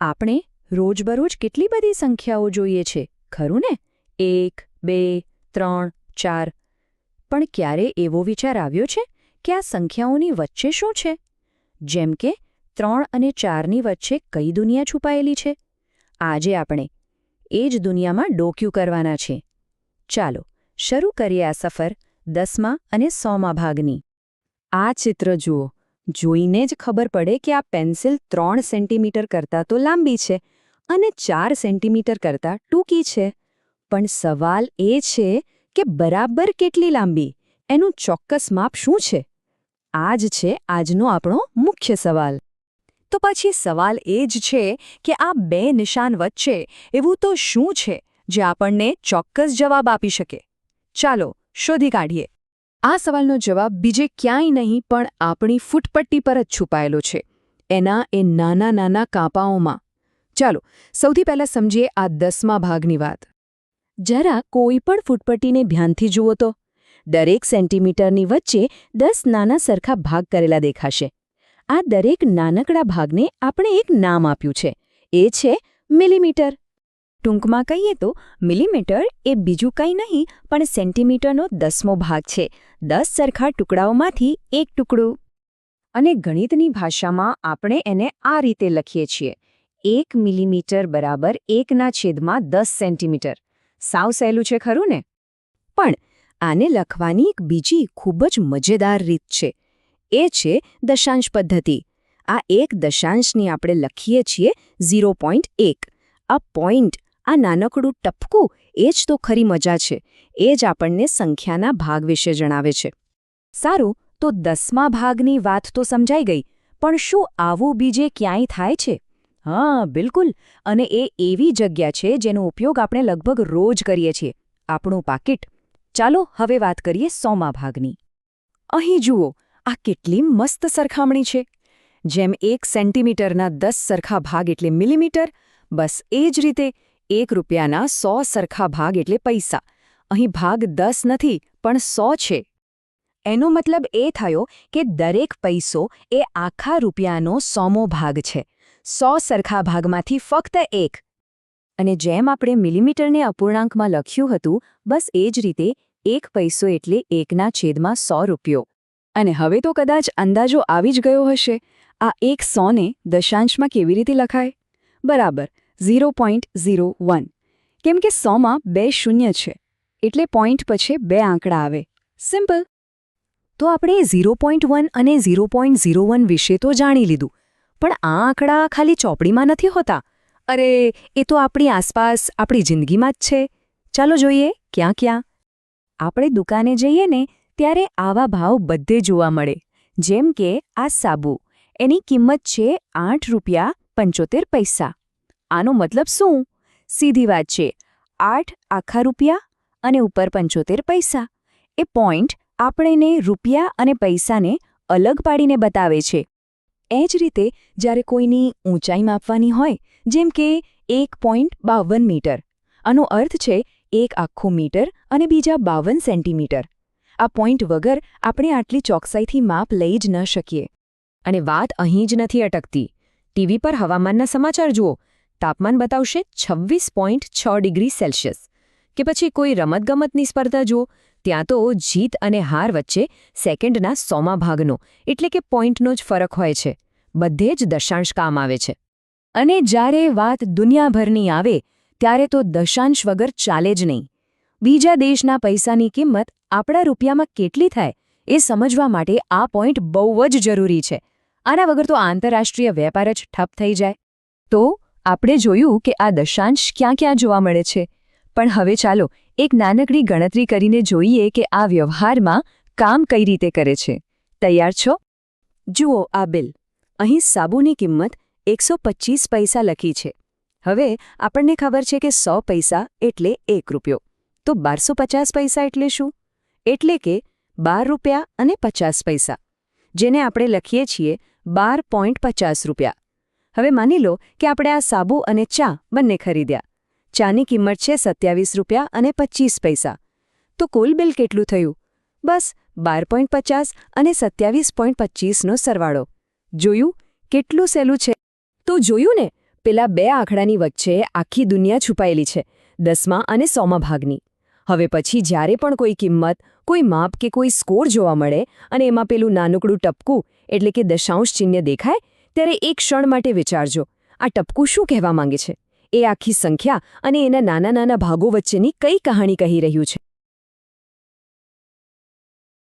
આપણે રોજબરોજ કેટલી બધી સંખ્યાઓ જોઈએ છે, ખરું ને? 1, 2, 3, 4. પણ ક્યારે એવો વિચાર આવ્યો છે કે આ સંખ્યાઓની વચ્ચે શું છે? જેમ કે 3 અને 4ની વચ્ચે કઈ દુનિયા છુપાયેલી છે? આજે આપણે એ જ દુનિયામાં ડોક્યું કરવાના છે. ચાલો શરૂ કરીએ આ સફર 10મા અને 100મા ભાગની. આ ચિત્ર જુઓ. જોઈને જ ખબર પડે કે આ પેન્સિલ 3 સેન્ટીમીટર કરતાં તો લાંબી છે અને 4 સેન્ટીમીટર કરતાં ટૂંકી છે. પણ સવાલ એ છે કે બરાબર કેટલી લાંબી, એનું ચોક્કસ માપ શું છે? આ જ છે આજનો આપણો મુખ્ય સવાલ. તો પછી સવાલ એ જ છે કે આ બે નિશાન વચ્ચે એવું તો શું છે જે આપણને ચોક્કસ જવાબ આપી શકે? ચાલો શોધી કાઢીએ. આ સવાલનો જવાબ બીજે ક્યાંય નહીં પણ આપણી ફૂટપટ્ટી પર જ છુપાયેલો છે, એના એ નાના નાના કાપાઓમાં. ચાલો સૌથી પહેલાં સમજીએ આ 10મા ભાગની વાત. જરા કોઈ પણ ફૂટપટ્ટીને ધ્યાનથી જુઓ તો દરેક સેન્ટીમીટરની વચ્ચે 10 નાના સરખા ભાગ કરેલા દેખાશે. આ દરેક નાનકડા ભાગને આપણે એક નામ આપ્યું છે, એ છે મિલીમીટર. ટૂંકમાં કહીએ તો મિલીમીટર એ બીજું કંઈ નહીં પણ સેન્ટીમીટરનો 10મો ભાગ છે, 10 સરખા ટુકડાઓમાંથી એક ટુકડું. અને ગણિતની ભાષામાં આપણે એને આ રીતે લખીએ છીએ: 1 મિલીમીટર બરાબર 1/10 સેન્ટીમીટર. સાવ સહેલું છે ખરું ને? પણ આને લખવાની એક બીજી ખૂબ જ મજેદાર રીત છે, એ છે દશાંશ પદ્ધતિ. આ એક દશાંશની આપણે લખીએ છીએ 0.1. આ પોઈન્ટ, આ નાનકડું ટપકું, એ જ તો ખરી મજા છે. એ જ આપણને સંખ્યાના ભાગ વિશે જણાવે છે. સારું, તો 10મા ભાગની વાત તો સમજાઈ ગઈ, પણ શું આવું બીજે ક્યાંય થાય છે? હા, બિલકુલ. અને એ એવી જગ્યા છે જેનો ઉપયોગ આપણે લગભગ રોજ કરીએ છીએ, આપણું પાકીટ. ચાલો હવે વાત કરીએ 100મા ભાગની. અહીં જુઓ, આ કેટલી મસ્ત સરખામણી છે. જેમ 1 સેન્ટીમીટરના 10 સરખા ભાગ એટલે મિલીમીટર, બસ એ જ રીતે 1 રૂપિયાના 100 સરખા ભાગ એટલે પૈસા. અહીં ભાગ 10 નથી પણ 100 છે. એનો મતલબ એ થયો કે દરેક પૈસો એ આખા રૂપિયાનો 100મો ભાગ છે. 100 સરખા ભાગમાંથી ફક્ત 1. અને જેમ આપણે મિલીમીટરને અપૂર્ણાંકમાં લખ્યું હતું, બસ એ જ રીતે 1 પૈસો એટલે 1/100 રૂપિયો. અને હવે તો કદાચ અંદાજો આવી જ ગયો હશે, આ 100ને દશાંશમાં કેવી રીતે લખાય? બરાબર, 0.01. કેમ કે 100માં 2 શૂન્ય છે, એટલે પોઈન્ટ પછી 2 આંકડા આવે. સિમ્પલ. તો આપણે 0.1 અને 0.01 વિશે તો જાણી લીધું, પણ આ આંકડા ખાલી ચોપડીમાં નથી હોતા. અરે, એ તો આપણી આસપાસ, આપણી જિંદગીમાં જ છે. ચાલો જોઈએ ક્યાં ક્યાં. આપણે દુકાને જઈએ ને ત્યારે આવા ભાવ બધે જોવા મળે. જેમ કે આ સાબુ, એની કિંમત છે 8.75 રૂપિયા. આનો મતલબ શું? સીધી વાત છે, 8 આખા રૂપિયા અને ઉપર 75 પૈસા. એ પોઈન્ટ આપણને રૂપિયા અને પૈસાને અલગ પાડીને બતાવે છે. એ જ રીતે જ્યારે કોઈની ઊંચાઈ માપવાની હોય, જેમ કે 1.52 મીટર, આનો અર્થ છે 1 આખું મીટર અને બીજા 52 સેન્ટીમીટર. આ પોઈન્ટ વગર આપણે આટલી ચોકસાઈથી માપ લઈ જ ન શકીએ. અને વાત અહીં જ નથી અટકતી. ટીવી પર હવામાનના સમાચાર જુઓ, તાપમાન બતાવશે 26.6 ડિગ્રી સેલ્સિયસ. કે પછી કોઈ રમતગમતની સ્પર્ધા જુઓ, ત્યાં તો જીત અને હાર વચ્ચે સેકન્ડના 100મા ભાગનો એટલે કે પોઈન્ટનો જ ફરક હોય છે. બધે જ દશાંશ કામ આવે છે. અને જ્યારે વાત દુનિયાભરની આવે ત્યારે તો દશાંશ વગર ચાલે જ નહીં. બીજા દેશના પૈસાની કિંમત આપણા રૂપિયામાં કેટલી થાય એ સમજવા માટે આ પોઈન્ટ બહુ જ જરૂરી છે. આના વગર તો આંતરરાષ્ટ્રીય વેપાર જ ઠપ થઈ જાય. તો આપણે જોયું કે આ દશાંશ ક્યાં ક્યાં જોવા મળે છે. પણ હવે ચાલો એક નાનકડી ગણતરી કરીને જોઈએ કે આ વ્યવહારમાં કામ કઈ રીતે કરે છે. તૈયાર છો? જુઓ આ બિલ. અહીં સાબુની કિંમત 125 પૈસા લખી છે. હવે આપણને ખબર છે કે 100 પૈસા એટલે 1 રૂપિયો. તો 1250 પૈસા એટલે શું? એટલે કે 12 રૂપિયા અને 50 પૈસા, જેને આપણે લખીએ છીએ 12.50 રૂપિયા. હવે માની લો કે આપણે આ સાબુ અને ચા બંને ખરીદ્યા. ચાની કિંમત છે 27 રૂપિયા અને 25 પૈસા. તો કુલ બિલ કેટલું થયું? બસ 12.50 અને 27.25નો સરવાળો. જોયું કેટલું સહેલું છે? તો જોયું ને, પેલા બે આંકડાની વચ્ચે આખી દુનિયા છુપાયેલી છે, 10મા અને 100મા ભાગની. હવે પછી જ્યારે પણ કોઈ કિંમત, કોઈ માપ કે કોઈ સ્કોર જોવા મળે અને એમાં પેલું નાનકડું ટપકું એટલે કે દશાંશ ચિહ્ન દેખાય, ત્યારે એક ક્ષણ માટે વિચારજો, આ ટપકું શું કહેવા માંગે છે? એ આખી સંખ્યા અને એના નાના નાના ભાગો વચ્ચેની કઈ કહાણી કહી રહ્યું છે?